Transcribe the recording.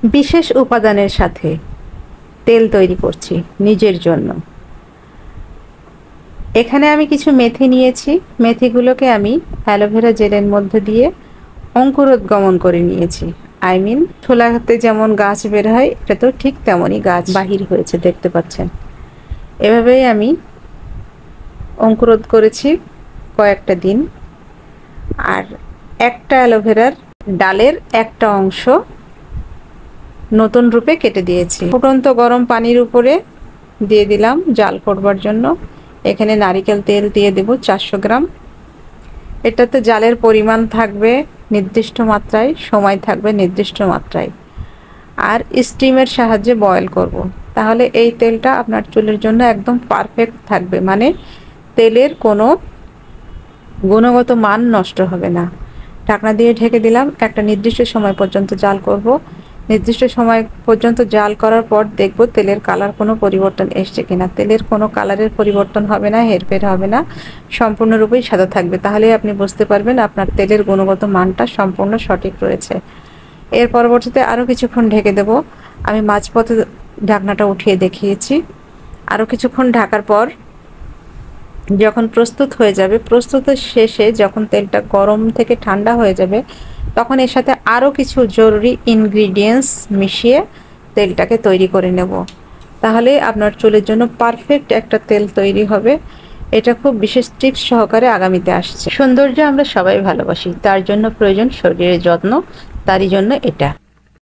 বিশেষ উপাদানের সাথে তেল তৈরি করছি নিজের জন্য। এখানে আমি কিছু মেথি নিয়েছি। মেথিগুলোকে আমি অ্যালোভেরা জেলের মধ্যে দিয়ে অঙ্কুরোদ্গমন করে নিয়েছি। ছোলাতে যেমন গাছ বের হয়, এটা তো ঠিক তেমনই গাছ বাহির হয়েছে, দেখতে পাচ্ছেন। এভাবেই আমি অঙ্কুরোদ করেছি কয়েকটা দিন। আর একটা অ্যালোভেরার ডালের একটা অংশ নতুন রূপে কেটে দিয়েছি। ফুটন্ত গরম পানির উপরে দিয়ে দিলাম জাল করবার জন্য। এখানে নারিকেল তেল দিয়ে দেব 400 গ্রাম। এটাতে জালের পরিমাণ থাকবে নির্দিষ্ট মাত্রায়, সময় থাকবে নির্দিষ্ট মাত্রায়। আর স্টিমের সাহায্যে বয়েল করব। তাহলে এই তেলটা আপনার চুলের জন্য একদম পারফেক্ট থাকবে, মানে তেলের কোনো গুণগত মান নষ্ট হবে না। ঢাকনা দিয়ে ঢেকে দিলাম। একটা নির্দিষ্ট সময় পর্যন্ত জাল করব। নির্দিষ্ট সময় পর্যন্ত জাল করার পর দেখব তেলের কালার কোনো পরিবর্তন এসছে কিনা। তেলের কোনো কালারের পরিবর্তন হবে না, হেরফের হবে না, সম্পূর্ণরূপেই সাদা থাকবে। তাহলে আপনি বুঝতে পারবেন আপনার তেলের গুণগত মানটা সম্পূর্ণ সঠিক রয়েছে। এর পরবর্তীতে আরও কিছুক্ষণ ঢেকে দেব। আমি মাঝপথে ঢাকনাটা উঠিয়ে দেখিয়েছি। আরও কিছুক্ষণ ঢাকার পর যখন প্রস্তুত হয়ে যাবে, প্রস্তুতের শেষে যখন তেলটা গরম থেকে ঠান্ডা হয়ে যাবে, তখন এর সাথে আরও কিছু জরুরি ইনগ্রিডিয়েন্টস মিশিয়ে তেলটাকে তৈরি করে নেব। তাহলে আপনার চুলের জন্য পারফেক্ট একটা তেল তৈরি হবে। এটা খুব বিশেষ টিপস সহকারে আগামীতে আসছে। সৌন্দর্য আমরা সবাই ভালোবাসি, তার জন্য প্রয়োজন শরীরের যত্ন, তারই জন্য এটা।